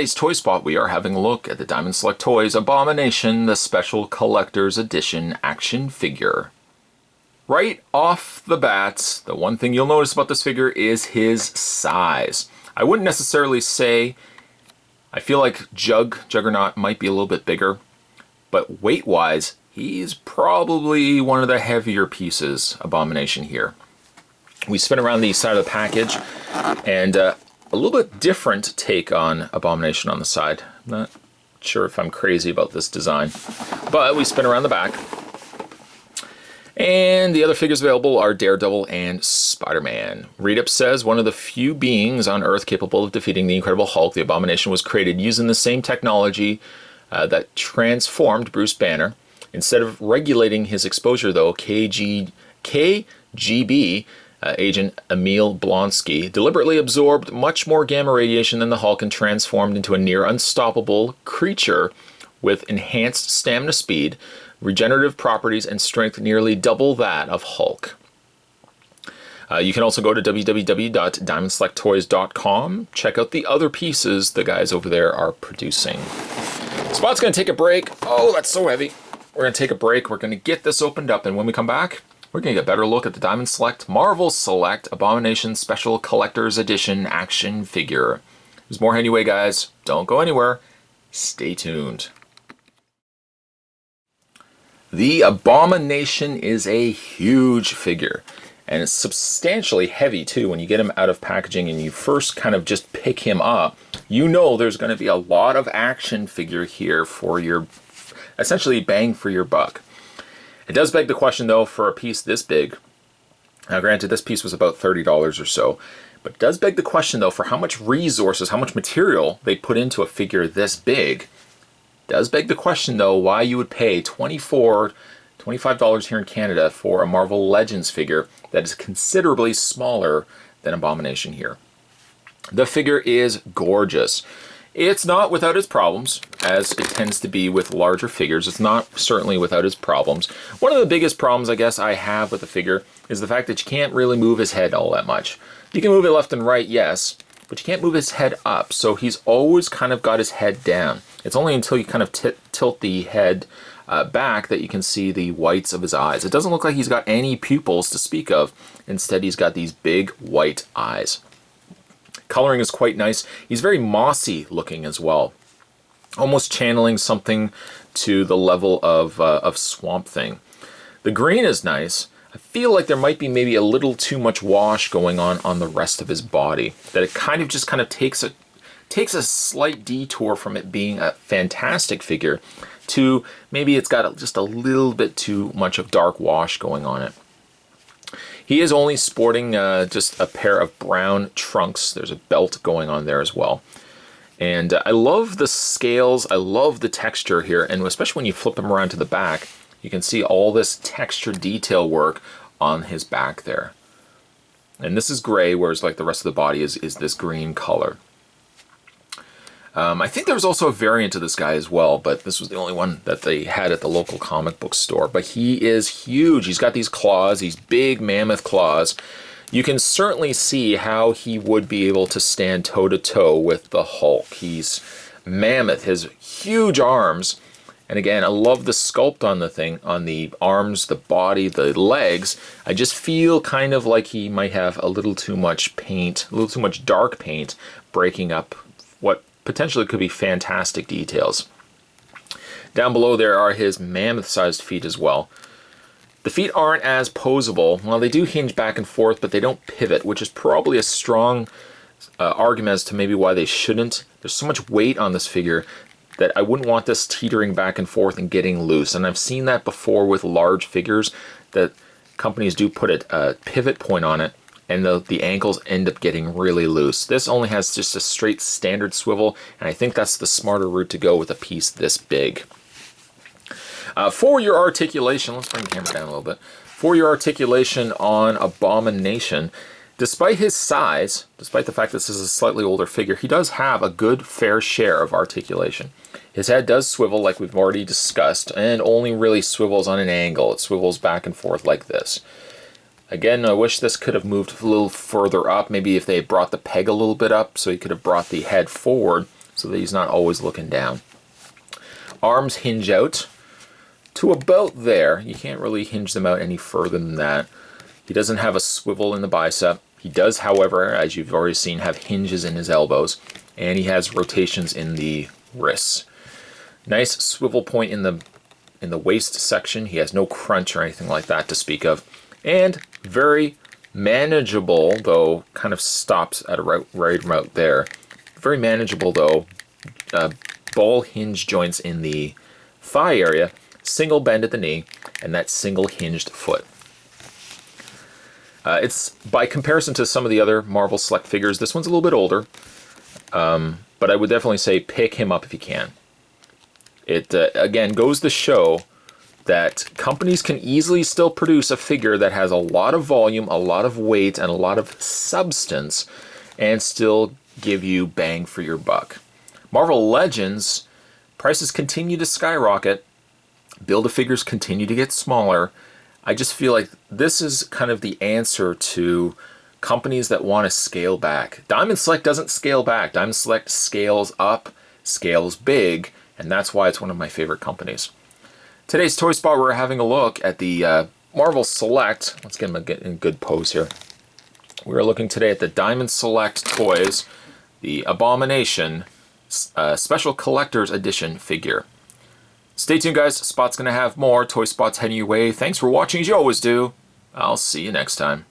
today's Toy Spot, we are having a look at the Diamond Select Toys Abomination, the Special Collector's Edition action figure. Right off the bat, the one thing you'll notice about this figure is his size. I wouldn't necessarily say, I feel like Juggernaut might be a little bit bigger, but weight-wise, he's probably one of the heavier pieces, Abomination here. We spin around the side of the package, and a little bit different take on Abomination on the side. I'm not sure if I'm crazy about this design, but we spin around the back. And the other figures available are Daredevil and Spider-Man. Read-Up says, one of the few beings on Earth capable of defeating the Incredible Hulk, the Abomination was created using the same technology that transformed Bruce Banner. Instead of regulating his exposure, though, KGB agent Emil Blonsky deliberately absorbed much more gamma radiation than the Hulk and transformed into a near unstoppable creature with enhanced stamina, speed, regenerative properties, and strength nearly double that of Hulk. You can also go to www.diamondselecttoys.com, check out the other pieces the guys over there are producing. Spot's going to take a break. Oh, that's so heavy. We're going to take a break. We're going to get this opened up, and when we come back, we're going to get a better look at the Diamond Select Marvel Select Abomination Special Collector's Edition action figure. There's more anyway, guys. Don't go anywhere. Stay tuned. The Abomination is a huge figure, and it's substantially heavy too. When you get him out of packaging and you first kind of just pick him up, you know there's going to be a lot of action figure here for your, essentially bang for your buck. It does beg the question though, for a piece this big, now granted this piece was about $30 or so, but it does beg the question though for how much resources, how much material they put into a figure this big. Does beg the question though why you would pay $25 here in Canada for a Marvel Legends figure that is considerably smaller than Abomination here. The figure is gorgeous. It's not without its problems, as it tends to be with larger figures. It's not certainly without its problems. One of the biggest problems I guess I have with the figure is the fact that you can't really move his head all that much. You can move it left and right, yes, but you can't move his head up, so he's always kind of got his head down. It's only until you kind of tilt the head back that you can see the whites of his eyes. It doesn't look like he's got any pupils to speak of. Instead, he's got these big white eyes. Coloring is quite nice. He's very mossy looking as well, almost channeling something to the level of Swamp Thing. The green is nice. I feel like there might be maybe a little too much wash going on the rest of his body, that it kind of takes a slight detour from it being a fantastic figure to maybe it's got just a little bit too much of dark wash going on it. He is only sporting just a pair of brown trunks. There's a belt going on there as well. And I love the scales. I love the texture here. And especially when you flip him around to the back, you can see all this texture detail work on his back there. And this is gray, whereas like the rest of the body is this green color. I think there was also a variant of this guy as well, but this was the only one that they had at the local comic book store. But he is huge. He's got these claws, these big mammoth claws. You can certainly see how he would be able to stand toe-to-toe with the Hulk. He's mammoth, his huge arms. And again, I love the sculpt on the thing, on the arms, the body, the legs. I just feel kind of like he might have a little too much paint, a little too much dark paint, breaking up what potentially could be fantastic details. Down below there are his mammoth-sized feet as well. The feet aren't as posable. Well, they do hinge back and forth, but they don't pivot, which is probably a strong argument as to maybe why they shouldn't. There's so much weight on this figure that I wouldn't want this teetering back and forth and getting loose. And I've seen that before with large figures, that companies do put a pivot point on it, and the ankles end up getting really loose. This only has just a straight standard swivel, and I think that's the smarter route to go with a piece this big. For your articulation, let's bring the camera down a little bit. For your articulation on Abomination, despite his size, despite the fact this is a slightly older figure, he does have a good fair share of articulation. His head does swivel like we've already discussed, and only really swivels on an angle. It swivels back and forth like this. Again, I wish this could have moved a little further up. Maybe if they brought the peg a little bit up so he could have brought the head forward so that he's not always looking down. Arms hinge out to about there. You can't really hinge them out any further than that. He doesn't have a swivel in the bicep. He does, however, as you've already seen, have hinges in his elbows, and he has rotations in the wrists. Nice swivel point in the waist section. He has no crunch or anything like that to speak of, and very manageable, though kind of stops at a right about there. Very manageable, though, ball hinge joints in the thigh area, single bend at the knee, and that single hinged foot. It's, by comparison to some of the other Marvel Select figures, this one's a little bit older, but I would definitely say pick him up if you can. It, again, goes to show that companies can easily still produce a figure that has a lot of volume, a lot of weight, and a lot of substance, and still give you bang for your buck. Marvel Legends, prices continue to skyrocket, Build-A-Figures continue to get smaller. I just feel like this is kind of the answer to companies that want to scale back. Diamond Select doesn't scale back. Diamond Select scales up, scales big, and that's why it's one of my favorite companies. Today's Toy Spot, we're having a look at the Marvel Select. Let's get him in a good pose here. We're looking today at the Diamond Select toys, the Abomination Special Collector's Edition figure. Stay tuned, guys. Spot's going to have more Toy Spots heading your way. Thanks for watching, as you always do. I'll see you next time.